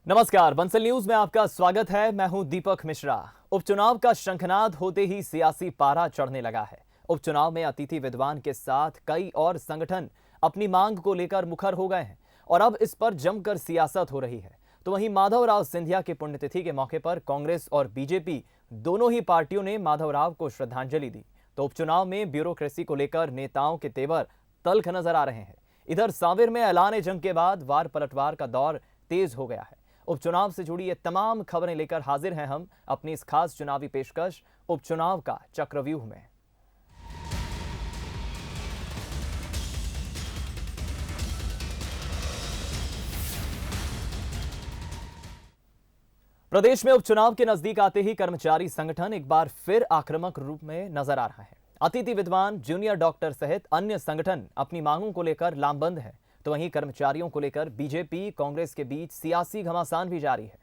नमस्कार, बंसल न्यूज में आपका स्वागत है। मैं हूं दीपक मिश्रा। उपचुनाव का शंखनाद होते ही सियासी पारा चढ़ने लगा है। उपचुनाव में अतिथि विद्वान के साथ कई और संगठन अपनी मांग को लेकर मुखर हो गए हैं और अब इस पर जमकर सियासत हो रही है। तो वहीं माधवराव सिंधिया की पुण्यतिथि के मौके पर कांग्रेस और बीजेपी दोनों ही पार्टियों ने माधवराव को श्रद्धांजलि दी। तो उपचुनाव में ब्यूरोक्रेसी को लेकर नेताओं के तेवर तल्ख नजर आ रहे हैं। इधर सांवेर में ऐलान जंग के बाद वार पलटवार का दौर तेज हो गया है। उपचुनाव से जुड़ी ये तमाम खबरें लेकर हाजिर हैं हम अपनी इस खास चुनावी पेशकश उपचुनाव का चक्रव्यूह में। प्रदेश में उपचुनाव के नजदीक आते ही कर्मचारी संगठन एक बार फिर आक्रामक रूप में नजर आ रहा है। अतिथि विद्वान, जूनियर डॉक्टर सहित अन्य संगठन अपनी मांगों को लेकर लामबंद है। तो वहीं कर्मचारियों को लेकर बीजेपी कांग्रेस के बीच सियासी घमासान भी जारी है।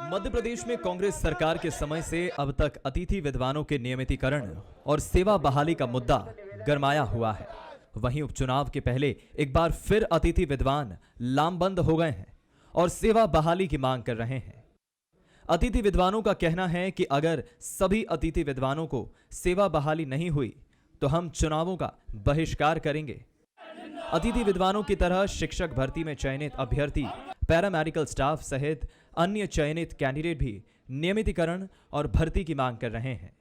मध्य प्रदेश में कांग्रेस सरकार के समय से अब तक अतिथि विद्वानों के नियमितीकरण और सेवा बहाली का मुद्दा गरमाया हुआ है। वहीं उपचुनाव के पहले एक बार फिर अतिथि विद्वान लामबंद हो गए हैं और सेवा बहाली की मांग कर रहे हैं। अतिथि विद्वानों का कहना है कि अगर सभी अतिथि विद्वानों को सेवा बहाली नहीं हुई तो हम चुनावों का बहिष्कार करेंगे। अतिथि विद्वानों की तरह शिक्षक भर्ती में चयनित अभ्यर्थी, पैरामेडिकल स्टाफ सहित अन्य चयनित कैंडिडेट भी नियमितीकरण और भर्ती की मांग कर रहे हैं।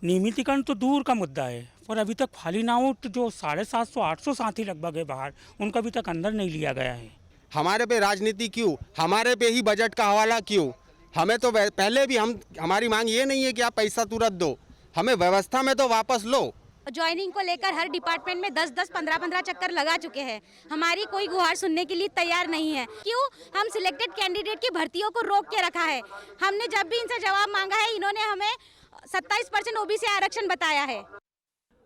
नियमितीकरण तो दूर का मुद्दा है, पर अभी तक फालिन आउट जो 750-800 साथी लगभग है बाहर, उनका अभी तक अंदर नहीं लिया गया है। हमारे पे राजनीति क्यों, हमारे पे ही बजट का हवाला क्यों? हमें तो पहले भी हमारी मांग ये नहीं है कि आप पैसा तुरंत दो, हमें व्यवस्था में तो वापस लो। ज्वाइनिंग को लेकर हर डिपार्टमेंट में 10-10, 15-15 चक्कर लगा चुके हैं। हमारी कोई गुहार सुनने के लिए तैयार नहीं है। क्यों हम सिलेक्टेड कैंडिडेट की भर्तियों को रोक के रखा है? हमने जब भी इनसे जवाब मांगा है, इन्होंने हमें 27% ओबीसी आरक्षण बताया है।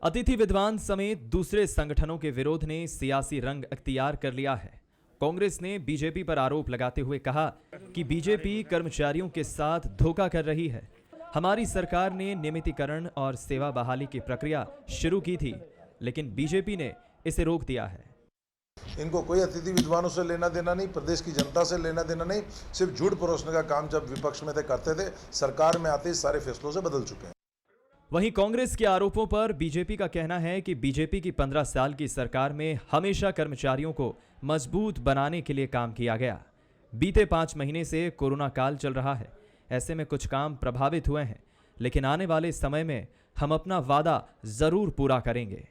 अतिथि विद्वान समेत दूसरे संगठनों के विरोध ने सियासी रंग अख्तियार कर लिया है। कांग्रेस ने बीजेपी पर आरोप लगाते हुए कहा कि बीजेपी कर्मचारियों के साथ धोखा कर रही है। हमारी सरकार ने नियमितीकरण और सेवा बहाली की प्रक्रिया शुरू की थी, लेकिन बीजेपी ने इसे रोक दिया है। इनको कोई अतिथि विद्वानों से लेना देना नहीं, प्रदेश की जनता से लेना देना नहीं। सिर्फ झूठ परोसने का काम जब विपक्ष में थे करते थे, सरकार में आते ही सारे फैसलों से बदल चुके हैं। वहीं कांग्रेस के आरोपों पर बीजेपी का कहना है कि बीजेपी की 15 साल की सरकार में हमेशा कर्मचारियों को मजबूत बनाने के लिए काम किया गया। बीते 5 महीने से कोरोना काल चल रहा है, ऐसे में कुछ काम प्रभावित हुए हैं, लेकिन आने वाले समय में हम अपना वादा जरूर पूरा करेंगे।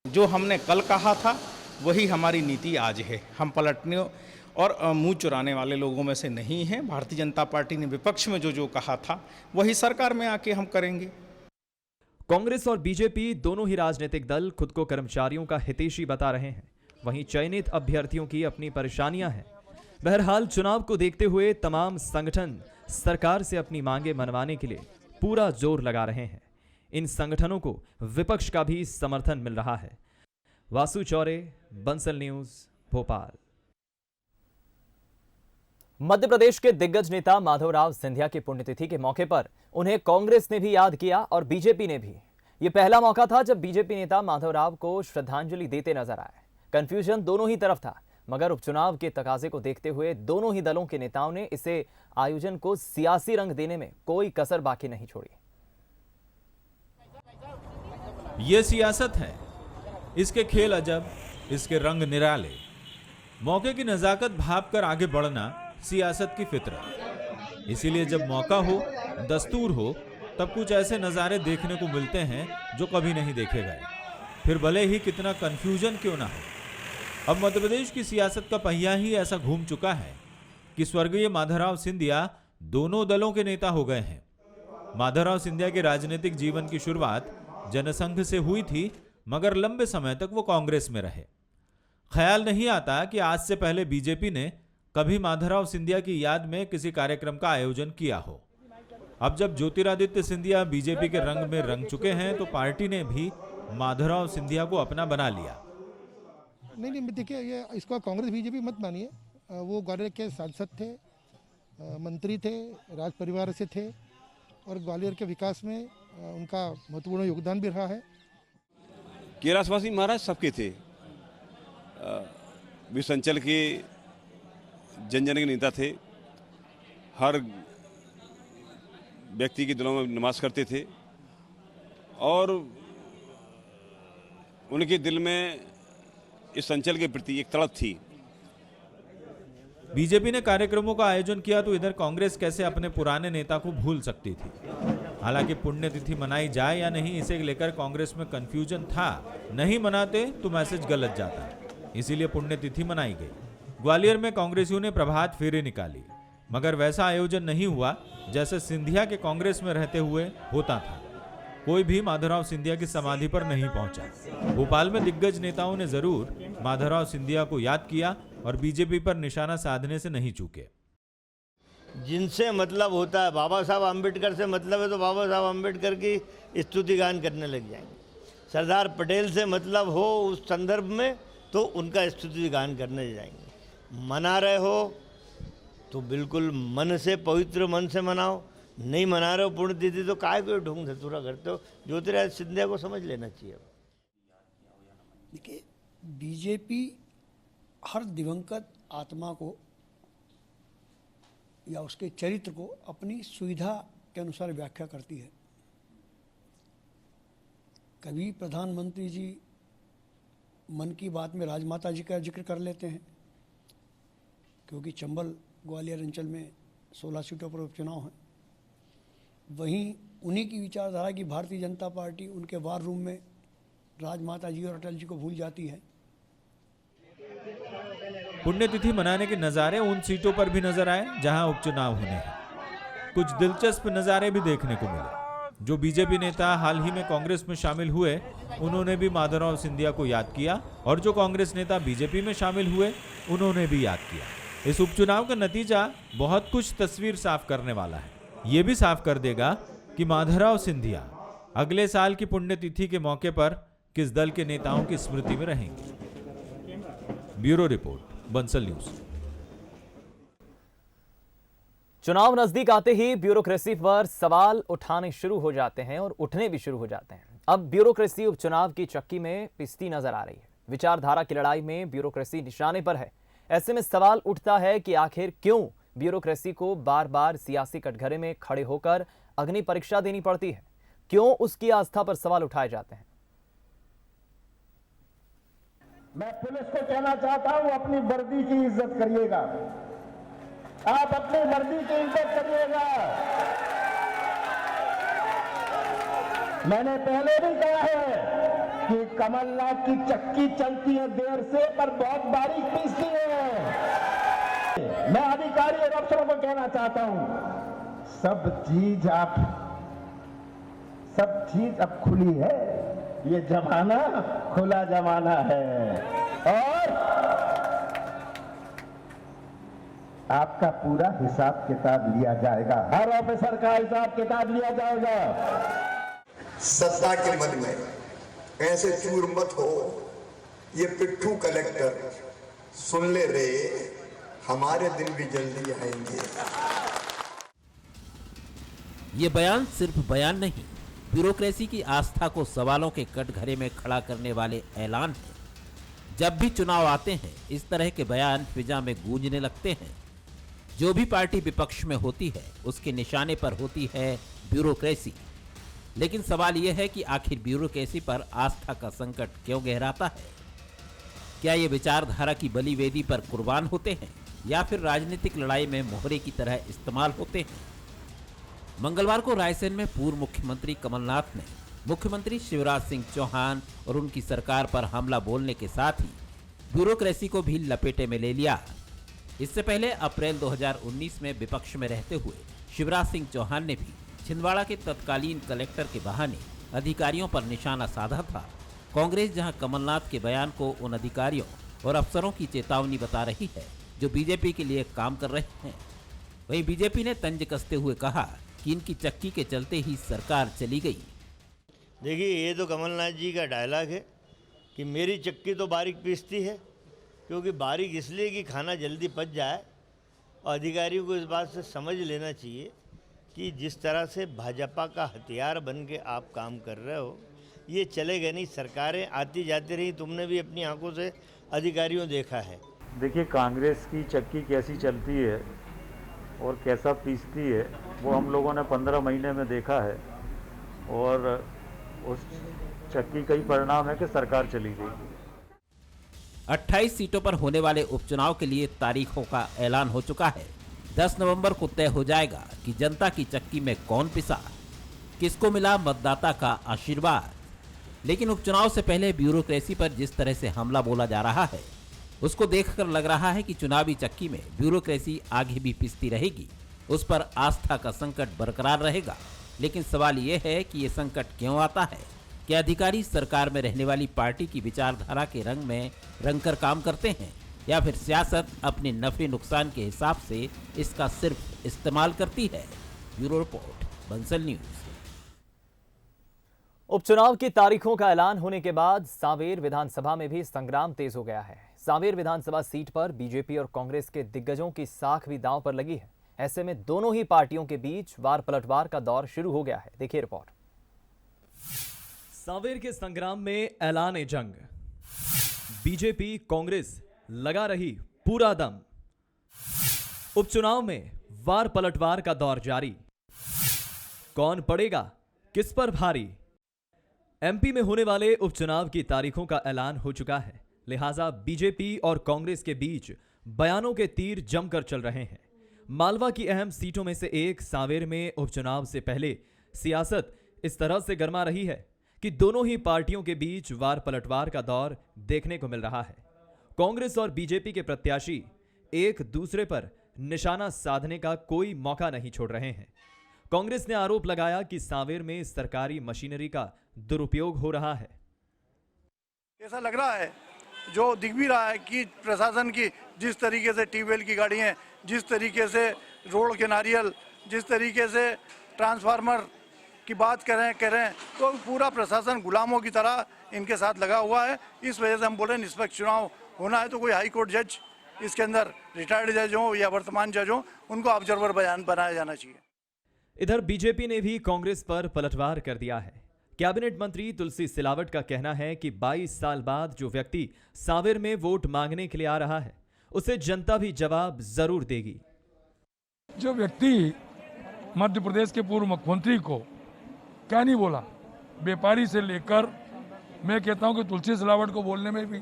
जो हमने कल कहा था वही हमारी नीति आज है। हम पलटने और मुंह चुराने वाले लोगों में से नहीं हैं। भारतीय जनता पार्टी ने विपक्ष में जो कहा था वही सरकार में आके हम करेंगे। कांग्रेस और बीजेपी दोनों ही राजनीतिक दल खुद को कर्मचारियों का हितैषी बता रहे हैं। वहीं चयनित अभ्यर्थियों की अपनी परेशानियां हैं। बहरहाल चुनाव को देखते हुए तमाम संगठन सरकार से अपनी मांगे मनवाने के लिए पूरा जोर लगा रहे हैं। इन संगठनों को विपक्ष का भी समर्थन मिल रहा है। वासु चौरे, बंसल न्यूज, भोपाल। मध्य प्रदेश के दिग्गज नेता माधवराव सिंधिया की पुण्यतिथि के मौके पर उन्हें कांग्रेस ने भी याद किया और बीजेपी ने भी। यह पहला मौका था जब बीजेपी नेता माधवराव को श्रद्धांजलि देते नजर आए। कंफ्यूजन दोनों ही तरफ था, मगर उपचुनाव के तकाजे को देखते हुए दोनों ही दलों के नेताओं ने इसे आयोजन को सियासी रंग देने में कोई कसर बाकी नहीं छोड़ी। ये सियासत है, इसके खेल अजब, इसके रंग निराले। मौके की नजाकत भाप कर आगे बढ़ना सियासत की फितरत। इसीलिए जब मौका हो, दस्तूर हो, तब कुछ ऐसे नज़ारे देखने को मिलते हैं जो कभी नहीं देखे गए, फिर भले ही कितना कंफ्यूजन क्यों ना हो। अब मध्य प्रदेश की सियासत का पहिया ही ऐसा घूम चुका है कि स्वर्गीय माधवराव सिंधिया दोनों दलों के नेता हो गए हैं। माधवराव सिंधिया के राजनीतिक जीवन की शुरुआत जनसंघ से हुई थी, मगर लंबे समय तक वो कांग्रेस में रहे। ख्याल नहीं आता कि आज से पहले बीजेपी ने कभी माधवराव सिंधिया की याद में किसी कार्यक्रम का आयोजन किया हो। अब जब ज्योतिरादित्य सिंधिया बीजेपी के रंग में रंग चुके हैं, तो पार्टी ने भी माधवराव सिंधिया को अपना बना लिया। नहीं, देखिए, ये इसको कांग्रेस बीजेपी मत मानिए। वो ग्वालियर के सांसद थे, मंत्री थे, राज परिवार से थे और ग्वालियर के विकास में उनका महत्वपूर्ण योगदान भी रहा है। कैलाशवासी महाराज सबके थे। विश्व अंचल के जन जन के नेता थे। हर व्यक्ति के दिलों में निवास करते थे और उनके दिल में इस अंचल के प्रति एक तड़प थी। बीजेपी ने कार्यक्रमों का आयोजन किया तो इधर कांग्रेस कैसे अपने पुराने नेता को भूल सकती थी। हालांकि पुण्यतिथि मनाई जाए या नहीं, इसे लेकर कांग्रेस में कंफ्यूजन था। नहीं मनाते तो मैसेज गलत जाता, इसीलिए पुण्यतिथि मनाई गई। ग्वालियर में कांग्रेसियों ने प्रभात फेरी निकाली, मगर वैसा आयोजन नहीं हुआ जैसे सिंधिया के कांग्रेस में रहते हुए होता था। कोई भी माधवराव सिंधिया की समाधि पर नहीं पहुंचा। भोपाल में दिग्गज नेताओं ने जरूर माधवराव सिंधिया को याद किया और बीजेपी पर निशाना साधने से नहीं चूके। जिनसे मतलब होता है, बाबा साहब अम्बेडकर से मतलब है तो बाबा साहब अम्बेडकर की स्तुति गान करने लग जाएंगे। सरदार पटेल से मतलब हो उस संदर्भ में तो उनका स्तुति गान करने जाएंगे। मना रहे हो तो बिल्कुल मन से, पवित्र मन से मनाओ। नहीं मना रहे हो पुण्यतिथि तो काय को ढोंग धतूरा करते हो। ज्योतिराज सिंधिया को समझ लेना चाहिए। देखिए, बीजेपी हर दिवंगत आत्मा को या उसके चरित्र को अपनी सुविधा के अनुसार व्याख्या करती है। कभी प्रधानमंत्री जी मन की बात में राजमाता जी का जिक्र कर लेते हैं, क्योंकि चंबल ग्वालियर अंचल में 16 सीटों पर उपचुनाव हैं। वहीं उन्हीं की विचारधारा की भारतीय जनता पार्टी उनके वार रूम में राजमाता जी और अटल जी को भूल जाती है। पुण्यतिथि मनाने के नजारे उन सीटों पर भी नजर आए जहां उपचुनाव होने हैं। कुछ दिलचस्प नजारे भी देखने को मिले। जो बीजेपी नेता हाल ही में कांग्रेस में शामिल हुए, उन्होंने भी माधवराव सिंधिया को याद किया और जो कांग्रेस नेता बीजेपी में शामिल हुए, उन्होंने भी याद किया। इस उपचुनाव का नतीजा बहुत कुछ तस्वीर साफ करने वाला है। ये भी साफ कर देगा कि माधवराव सिंधिया अगले साल की पुण्यतिथि के मौके पर किस दल के नेताओं की स्मृति में रहेंगे। Bureau report, Bansal news. चुनाव नजदीक आते ही ब्यूरोक्रेसी पर सवाल उठाने शुरू हो जाते हैं और उठने भी शुरू हो जाते हैं। अब ब्यूरोक्रेसी उपचुनाव की चक्की में पिसती नजर आ रही है। विचारधारा की लड़ाई में ब्यूरोक्रेसी निशाने पर है। ऐसे में सवाल उठता है कि आखिर क्यों ब्यूरोक्रेसी को बार बार सियासी कटघरे में खड़े होकर अग्नि परीक्षा देनी पड़ती है? क्यों उसकी आस्था पर सवाल उठाए जाते हैं? मैं पुलिस को कहना चाहता हूं, अपनी वर्दी की इज्जत करिएगा। आप अपनी वर्दी की इज्जत करिएगा। मैंने पहले भी कहा है कि कमलनाथ की चक्की चलती है देर से, पर बहुत बारीक पीसती है। मैं अधिकारी और अफसरों को कहना चाहता हूं, सब चीज अब खुली है। ये जमाना खुला जमाना है और आपका पूरा हिसाब किताब लिया जाएगा। हर ऑफिसर का हिसाब किताब लिया जाएगा। सत्ता के मन में ऐसे चूर मत हो। ये पिट्ठू कलेक्टर सुन ले रे, हमारे दिन भी जल्दी आएंगे। ये बयान सिर्फ बयान नहीं, ब्यूरोक्रेसी की आस्था को सवालों के कटघरे में खड़ा करने वाले ऐलान है। जब भी चुनाव आते हैं, इस तरह के बयान फिजा में गूंजने लगते हैं। जो भी पार्टी विपक्ष में होती है, उसके निशाने पर होती है ब्यूरोक्रेसी। लेकिन सवाल यह है कि आखिर ब्यूरोक्रेसी पर आस्था का संकट क्यों गहराता है? क्या ये विचारधारा की बलि वेदी पर कुर्बान होते हैं या फिर राजनीतिक लड़ाई में मोहरे की तरह इस्तेमाल होते हैं? मंगलवार को रायसेन में पूर्व मुख्यमंत्री कमलनाथ ने मुख्यमंत्री शिवराज सिंह चौहान और उनकी सरकार पर हमला बोलने के साथ ही ब्यूरोक्रेसी को भी लपेटे में ले लिया। इससे पहले अप्रैल 2019 में विपक्ष में रहते हुए शिवराज सिंह चौहान ने भी छिंदवाड़ा के तत्कालीन कलेक्टर के बहाने अधिकारियों पर निशाना साधा था। कांग्रेस जहां कमलनाथ के बयान को उन अधिकारियों और अफसरों की चेतावनी बता रही है जो बीजेपी के लिए काम कर रहे हैं, वहीं बीजेपी ने तंज कसते हुए कहा कि इनकी चक्की के चलते ही सरकार चली गई। देखिए, ये तो कमलनाथ जी का डायलॉग है कि मेरी चक्की तो बारीक पीसती है, क्योंकि बारीक इसलिए कि खाना जल्दी पच जाए। और अधिकारियों को इस बात से समझ लेना चाहिए कि जिस तरह से भाजपा का हथियार बन के आप काम कर रहे हो, ये चलेगा नहीं। सरकारें आती जाती रही, तुमने भी अपनी आंखों से अधिकारियों देखा है। देखिए, कांग्रेस की चक्की कैसी चलती है और कैसा पीसती है वो हम लोगों ने 15 महीने में देखा है, और उस चक्की का ही परिणाम है कि सरकार चली गई। 28 सीटों पर होने वाले उपचुनाव के लिए तारीखों का ऐलान हो चुका है। 10 नवंबर को तय हो जाएगा कि जनता की चक्की में कौन पिसा, किसको मिला मतदाता का आशीर्वाद। लेकिन उपचुनाव से पहले ब्यूरोक्रेसी पर जिस तरह से हमला बोला जा रहा है, उसको देखकर लग रहा है कि चुनावी चक्की में ब्यूरोक्रेसी आगे भी पिसती रहेगी, उस पर आस्था का संकट बरकरार रहेगा। लेकिन सवाल ये है कि ये संकट क्यों आता है? क्या अधिकारी सरकार में रहने वाली पार्टी की विचारधारा के रंग में रंगकर काम करते हैं, या फिर सियासत अपने नफे नुकसान के हिसाब से इसका सिर्फ इस्तेमाल करती है? Bureau report, Bansal news. उपचुनाव की तारीखों का ऐलान होने के बाद सांवेर विधानसभा में भी संग्राम तेज हो गया है। सांवेर विधानसभा सीट पर बीजेपी और कांग्रेस के दिग्गजों की साख भी दांव पर लगी है। ऐसे में दोनों ही पार्टियों के बीच वार पलटवार का दौर शुरू हो गया है। देखिए रिपोर्ट। सांवेर के संग्राम में ऐलान जंग, बीजेपी कांग्रेस लगा रही पूरा दम। उपचुनाव में वार पलटवार का दौर जारी, कौन पड़ेगा किस पर भारी। एमपी में होने वाले उपचुनाव की तारीखों का ऐलान हो चुका है, लिहाजा बीजेपी और कांग्रेस के बीच बयानों के तीर जमकर चल रहे हैं। मालवा की अहम सीटों में से एक सांवेर में उपचुनाव से पहले सियासत इस तरह से गर्मा रही है कि दोनों ही पार्टियों के बीच वार पलटवार का दौर देखने को मिल रहा है। कांग्रेस और बीजेपी के प्रत्याशी एक दूसरे पर निशाना साधने का कोई मौका नहीं छोड़ रहे हैं। कांग्रेस ने आरोप लगाया कि सांवेर में सरकारी मशीनरी का दुरुपयोग हो रहा है। ऐसा लग रहा है, जो दिख भी रहा है कि प्रशासन की जिस तरीके से ट्यूबवेल की गाड़ियाँ, जिस तरीके से रोड के नारियल, जिस तरीके से ट्रांसफार्मर की बात करें तो पूरा प्रशासन गुलामों की तरह इनके साथ लगा हुआ है। इस वजह से हम बोल रहे हैं निष्पक्ष चुनाव होना है तो कोई हाई कोर्ट जज इसके अंदर रिटायर्ड जज हो या वर्तमान जज हो, उनको ऑब्जर्वर बनाया जाना चाहिए। इधर बीजेपी ने भी कांग्रेस पर पलटवार कर दिया है। कैबिनेट मंत्री तुलसी सिलावट का कहना है कि 22 साल बाद जो व्यक्ति सांवेर में वोट मांगने के लिए आ रहा है, उसे जनता भी जवाब जरूर देगी। जो व्यक्ति मध्य प्रदेश के पूर्व मुख्यमंत्री को क्या नहीं बोला, व्यापारी से लेकर मैं कहता हूं कि तुलसी सिलावट को बोलने में भी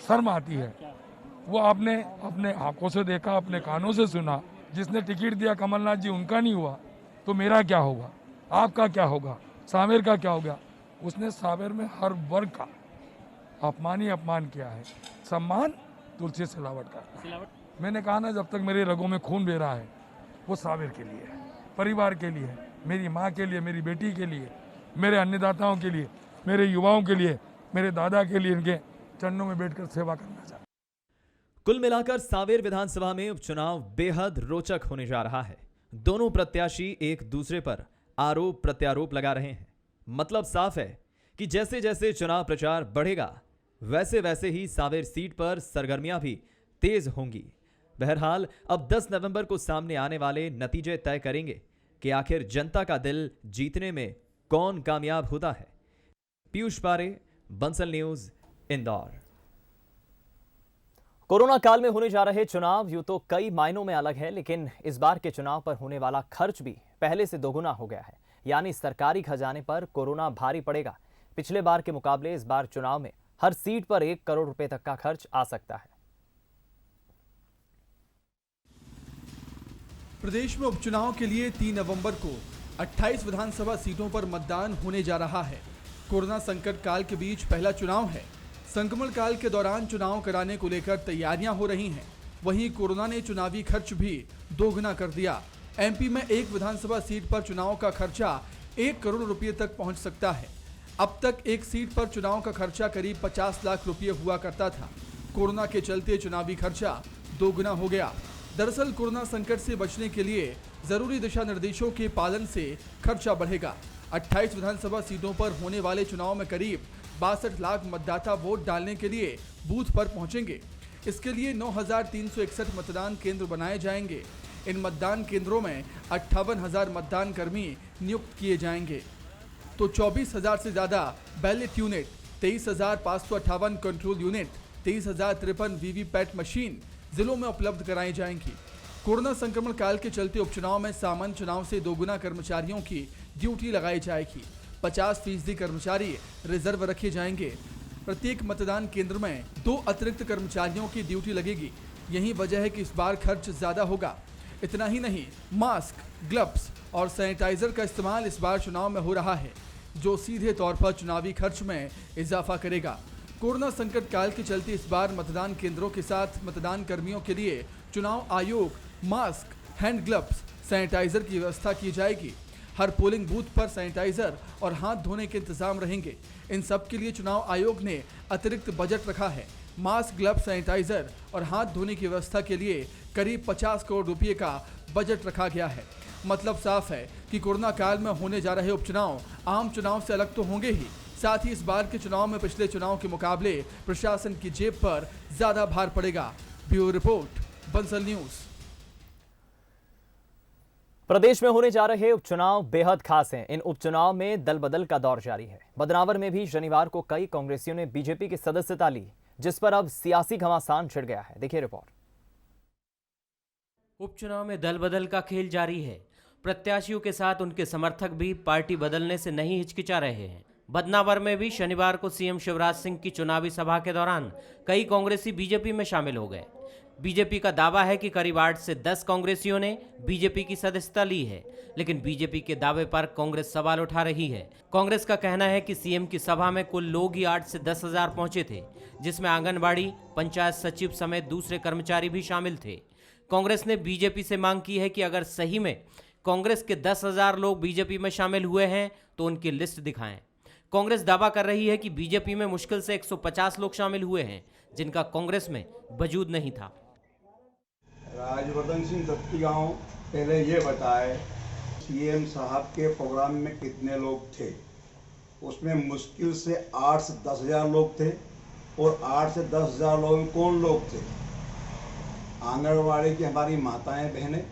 शर्म आती है। वो आपने अपने आंखों से देखा, अपने कानों से सुना। जिसने टिकट दिया कमलनाथ जी, उनका नहीं हुआ तो मेरा क्या होगा, आपका क्या होगा, सांवेर का क्या होगा। उसने सांवेर में हर वर्ग का अपमान ही अपमान किया है। सम्मान तुलसी सिलावट का। मैंने कहा ना, जब तक मेरे रगों में खून बह रहा है वो सांवेर के लिए है, परिवार के लिए, मेरी माँ के लिए, मेरी बेटी के लिए, मेरे अन्नदाताओं के लिए, मेरे युवाओं के लिए, मेरे दादा के लिए, इनके चरणों में बैठकर सेवा करना चाहता। कुल मिलाकर सांवेर विधानसभा में उपचुनाव बेहद रोचक होने जा रहा है। दोनों प्रत्याशी एक दूसरे पर आरोप प्रत्यारोप लगा रहे हैं। मतलब साफ है कि जैसे जैसे चुनाव प्रचार बढ़ेगा, वैसे वैसे ही सांवेर सीट पर सरगर्मियां भी तेज होंगी। बहरहाल अब 10 नवंबर को सामने आने वाले नतीजे तय करेंगे कि आखिर जनता का दिल जीतने में कौन कामयाब होता है। पीयूष पारे, बंसल न्यूज, इंदौर। कोरोना काल में होने जा रहे चुनाव यूं तो कई मायनों में अलग है, लेकिन इस बार के चुनाव पर होने वाला खर्च भी पहले से दोगुना हो गया है। यानी सरकारी खजाने पर कोरोना भारी पड़ेगा। पिछले बार के मुकाबले इस बार चुनाव में हर सीट पर 1 करोड़ रुपए तक का खर्च आ सकता है। प्रदेश में उपचुनाव के लिए 3 नवंबर को 28 विधानसभा सीटों पर मतदान होने जा रहा है। कोरोना संकट काल के बीच पहला चुनाव है। संक्रमण काल के दौरान चुनाव कराने को लेकर तैयारियां हो रही हैं। वहीं कोरोना ने चुनावी खर्च भी दोगुना कर दिया। एमपी में एक विधानसभा सीट पर चुनाव का खर्चा 1 करोड़ रुपए तक पहुंच सकता है। अब तक एक सीट पर चुनाव का खर्चा करीब 50 लाख रुपए हुआ करता था। कोरोना के चलते चुनावी खर्चा दोगुना हो गया। दरअसल कोरोना संकट से बचने के लिए जरूरी दिशा निर्देशों के पालन से खर्चा बढ़ेगा। 28 विधानसभा सीटों पर होने वाले चुनाव में करीब 62 लाख मतदाता वोट डालने के लिए बूथ पर पहुंचेंगे। इसके लिए 9,361 मतदान केंद्र बनाए जाएंगे। इन मतदान केंद्रों में 58,000 मतदान कर्मी नियुक्त किए जाएंगे। तो 24,000 से ज्यादा ballot unit, 23,558 control unit, 23,053 VVPAT machine जिलों में उपलब्ध कराई जाएंगी। कोरोना संक्रमण काल के चलते उपचुनाव में सामान्य चुनाव से दोगुना कर्मचारियों की ड्यूटी लगाई जाएगी। 50% कर्मचारी रिजर्व रखे जाएंगे। प्रत्येक मतदान केंद्र में 2 अतिरिक्त कर्मचारियों की ड्यूटी लगेगी। यही वजह है कि इस बार खर्च ज्यादा होगा। इतना ही नहीं, मास्क, ग्लव्स और सैनिटाइजर का इस्तेमाल इस बार चुनाव में हो रहा है, जो सीधे तौर पर चुनावी खर्च में इजाफा करेगा। कोरोना संकट काल के चलते इस बार मतदान केंद्रों के साथ मतदान कर्मियों के लिए चुनाव आयोग मास्क, हैंड ग्लव्स, सैनिटाइजर की व्यवस्था की जाएगी। हर पोलिंग बूथ पर सैनिटाइजर और हाथ धोने के इंतजाम रहेंगे। इन सब के लिए चुनाव आयोग ने अतिरिक्त बजट रखा है। मास्क, ग्लव्स, सैनिटाइजर और हाथ धोने की व्यवस्था के लिए करीब 50 करोड़ रुपए का बजट रखा गया है। मतलब साफ है कि कोरोना काल में होने जा रहे उपचुनाव आम चुनाव से अलग तो होंगे ही, साथ ही इस बार के चुनाव में पिछले चुनाव के मुकाबले प्रशासन की जेब पर ज्यादा भार पड़ेगा। Bureau report, Bansal news. प्रदेश में होने जा रहे उपचुनाव बेहद खास हैं। इन उपचुनाव में दल बदल का दौर जारी है। बदनावर में भी शनिवार को कई कांग्रेसियों ने बीजेपी की सदस्यता ली, जिस पर अब सियासी घमासान छिड़ गया है। देखिए रिपोर्ट। उपचुनाव में दल बदल का खेल जारी है। प्रत्याशियों के साथ उनके समर्थक भी पार्टी बदलने से नहीं हिचकिचा रहे हैं। बदनावर में भी शनिवार को सीएम शिवराज सिंह की चुनावी सभा के दौरान कई कांग्रेसी बीजेपी में शामिल हो गए। बीजेपी का दावा है कि करीब 8 से 10 कांग्रेसियों ने बीजेपी की सदस्यता ली है, लेकिन बीजेपी के दावे पर कांग्रेस सवाल उठा रही है। कांग्रेस का कहना है कि सीएम की सभा में कुल लोग ही 8 से 10 हजार पहुंचे थे, जिसमें आंगनबाड़ी, पंचायत सचिव समेत दूसरे कर्मचारी भी शामिल थे। कांग्रेस ने बीजेपी से मांग की है कि अगर सही में कांग्रेस के 10,000 लोग बीजेपी में शामिल हुए हैं तो उनकी लिस्ट दिखाएं। कांग्रेस दावा कर रही है कि बीजेपी में मुश्किल से 150 लोग शामिल हुए हैं, जिनका कांग्रेस में वजूद नहीं था। राजवर्धन सिंह दत्तीगांव पहले ये बताए सीएम साहब के प्रोग्राम में कितने लोग थे। उसमें मुश्किल से 8 से 10 हजार लोग थे, और 8 से 10 हजार लोग में कौन लोग थे? आंगनबाड़ी की हमारी माताएं बहनें।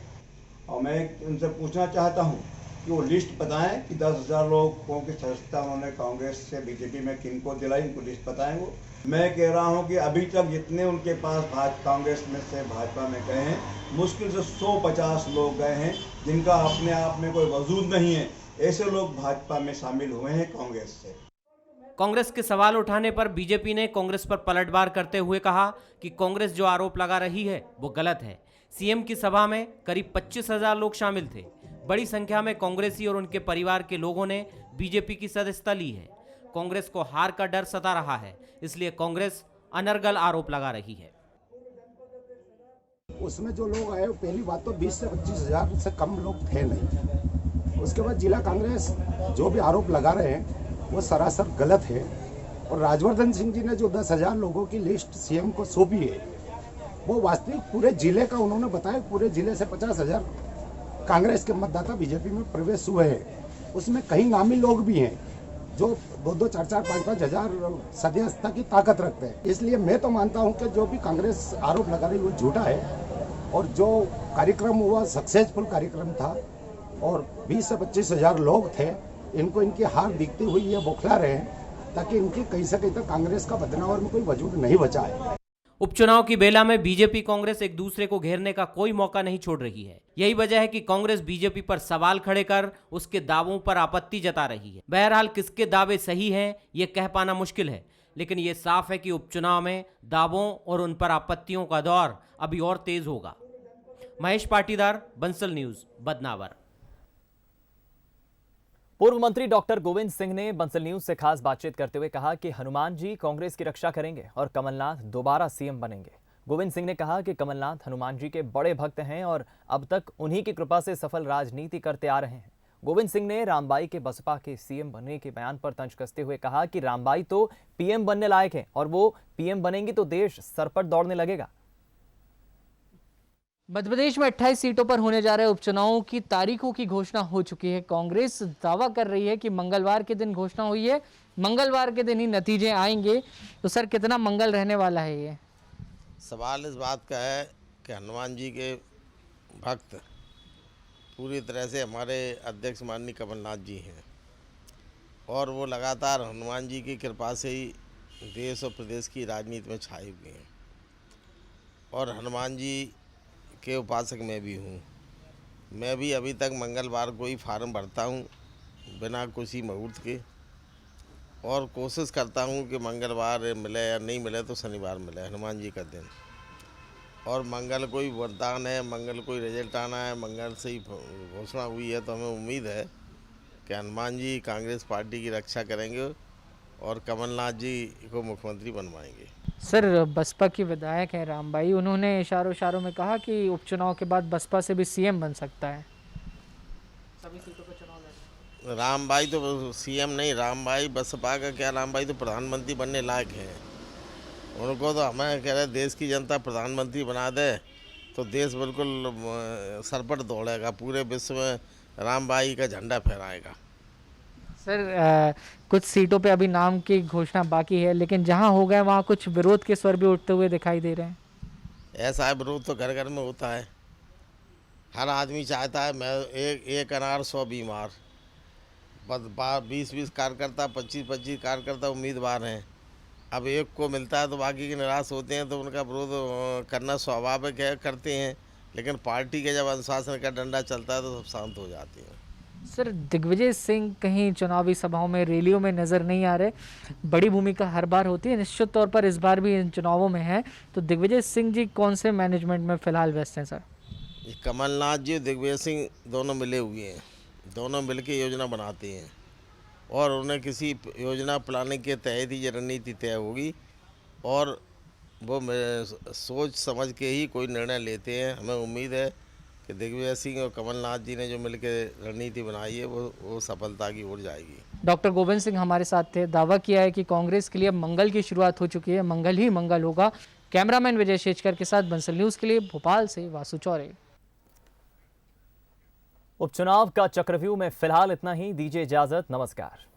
और मैं उनसे पूछना चाहता हूं कि वो लिस्ट बताएं कि 10,000 लोगों की सदस्यता उन्होंने कांग्रेस से बीजेपी में किनको दिलाई, उनको लिस्ट बताएं। वो मैं कह रहा हूं कि अभी तक जितने उनके पास कांग्रेस में से भाजपा में गए हैं, मुश्किल से 150 लोग गए हैं जिनका अपने आप में कोई वजूद नहीं है। ऐसे लोग भाजपा में शामिल हुए हैं कांग्रेस से। कांग्रेस के सवाल उठाने पर बीजेपी ने कांग्रेस पर पलटवार करते हुए कहा कि कांग्रेस जो आरोप लगा रही है वो गलत है। सीएम की सभा में करीब 25,000 लोग शामिल थे। बड़ी संख्या में कांग्रेसी और उनके परिवार के लोगों ने बीजेपी की सदस्यता ली है। कांग्रेस को हार का डर सता रहा है, इसलिए कांग्रेस अनर्गल आरोप लगा रही है। उसमें जो लोग आए, पहली बात तो 20 से 25 हजार से कम लोग थे नहीं। उसके बाद जिला कांग्रेस जो भी आरोप लगा रहे हैं वो सरासर गलत है। और राजवर्धन सिंह जी ने जो 10,000 लोगों की लिस्ट सीएम को सौंपी है, वो वास्तविक पूरे जिले का उन्होंने बताया। पूरे जिले से 50,000 कांग्रेस के मतदाता बीजेपी में प्रवेश हुए हैं। उसमें कई नामी लोग भी हैं जो 2-2, 4-4, 5-5 हजार सदस्यता की ताकत रखते हैं। इसलिए मैं तो मानता हूं कि जो भी कांग्रेस आरोप लगा रही है वो झूठा है। और जो कार्यक्रम हुआ सक्सेसफुल कार्यक्रम था, और 20 से 25 हजार लोग थे। इनको इनकी हार दिखती हुई ये बौखला रहे हैं, ताकि इनकी कहीं से कहीं तक कांग्रेस का बदनावर में कोई वजूद नहीं बचा है। उपचुनाव की बेला में बीजेपी कांग्रेस एक दूसरे को घेरने का कोई मौका नहीं छोड़ रही है। यही वजह है कि कांग्रेस बीजेपी पर सवाल खड़े कर उसके दावों पर आपत्ति जता रही है। बहरहाल किसके दावे सही हैं ये कह पाना मुश्किल है, लेकिन ये साफ है कि उपचुनाव में दावों और उन पर आपत्तियों का दौर अभी और तेज होगा। महेश पाटीदार, बंसल न्यूज, बदनावर। पूर्व मंत्री डॉक्टर गोविंद सिंह ने बंसल न्यूज से खास बातचीत करते हुए कहा कि हनुमान जी कांग्रेस की रक्षा करेंगे और कमलनाथ दोबारा सीएम बनेंगे। गोविंद सिंह ने कहा कि कमलनाथ हनुमान जी के बड़े भक्त हैं और अब तक उन्हीं की कृपा से सफल राजनीति करते आ रहे हैं। गोविंद सिंह ने रामबाई के बसपा के सीएम बनने के बयान पर तंज कसते हुए कहा कि रामबाई तो पीएम बनने लायक हैं और वो पीएम बनेंगी तो देश सर पर दौड़ने लगेगा। मध्य प्रदेश में 28 सीटों पर होने जा रहे उपचुनावों की तारीखों की घोषणा हो चुकी है। कांग्रेस दावा कर रही है कि मंगलवार के दिन घोषणा हुई है, मंगलवार के दिन ही नतीजे आएंगे। तो सर कितना मंगल रहने वाला है ये? सवाल इस बात का है कि हनुमान जी के भक्त पूरी तरह से हमारे अध्यक्ष माननीय कमलनाथ जी हैं, और वो लगातार हनुमान जी की कृपा से ही देश और प्रदेश की राजनीति में छाए हुए हैं और हनुमान जी के उपासक मैं भी हूँ। मैं भी अभी तक मंगलवार को ही फार्म भरता हूँ बिना किसी मुहूर्त के, और कोशिश करता हूँ कि मंगलवार मिले या नहीं मिले तो शनिवार मिले, हनुमान जी का दिन। और मंगल को ही वरदान है, मंगल को ही रिजल्ट आना है, मंगल से ही घोषणा हुई है, तो हमें उम्मीद है कि हनुमान जी कांग्रेस पार्टी की रक्षा करेंगे और कमलनाथ जी को मुख्यमंत्री बनवाएंगे। सर, बसपा की विधायक हैं रामबाई, उन्होंने इशारों में कहा कि उपचुनाव के बाद बसपा से भी सीएम बन सकता है। सभी सीटों पर चुनाव लड़ेंगे। रामबाई तो सीएम नहीं, रामबाई बसपा का क्या, रामबाई तो प्रधानमंत्री बनने लायक हैं। उनको तो हमें कह रहे देश की जनता प्रधानमंत्री बना दे तो देश बिल्कुल सरपट दौड़ेगा, पूरे विश्व में रामबाई का झंडा फहराएगा। सर, कुछ सीटों पे अभी नाम की घोषणा बाकी है, लेकिन जहां हो गए वहां कुछ विरोध के स्वर भी उठते हुए दिखाई दे रहे हैं। ऐसा है, विरोध तो घर घर में होता है। हर आदमी चाहता है मैं एक अनार 100 बीमार, 20-20 कार्यकर्ता, 25-25 कार्यकर्ता उम्मीदवार हैं। अब एक को मिलता है तो बाकी के निराश होते हैं, तो उनका विरोध करना स्वाभाविक है, करते हैं। लेकिन पार्टी के जब अनुशासन का डंडा चलता है तो सब शांत हो जाते हैं। सर, दिग्विजय सिंह कहीं चुनावी सभाओं में, रैलियों में नजर नहीं आ रहे। बड़ी भूमिका हर बार होती है, निश्चित तौर पर इस बार भी इन चुनावों में है, तो दिग्विजय सिंह जी कौन से मैनेजमेंट में फिलहाल व्यस्त हैं? सर, कमलनाथ जी दिग्विजय सिंह दोनों मिले हुए हैं, दोनों मिलकर योजना बनाते हैं और उन्हें किसी योजना प्लानिंग के तहत ही रणनीति तय होगी और वो सोच समझ के ही कोई निर्णय लेते हैं। हमें उम्मीद है कि दिग्विजय सिंह और कमलनाथ जी ने जो मिलकर रणनीति बनाई है वो सफलता की ओर जाएगी। डॉक्टर गोविंद सिंह हमारे साथ थे। दावा किया है कि कांग्रेस के लिए मंगल की शुरुआत हो चुकी है, मंगल ही मंगल होगा। कैमरामैन विजय शेजकर के साथ बंसल न्यूज़ के लिए भोपाल से वासु चौरे। उपचुनाव का चक्रव्यूह में फिलहाल इतना ही। दीजिए इजाजत, नमस्कार।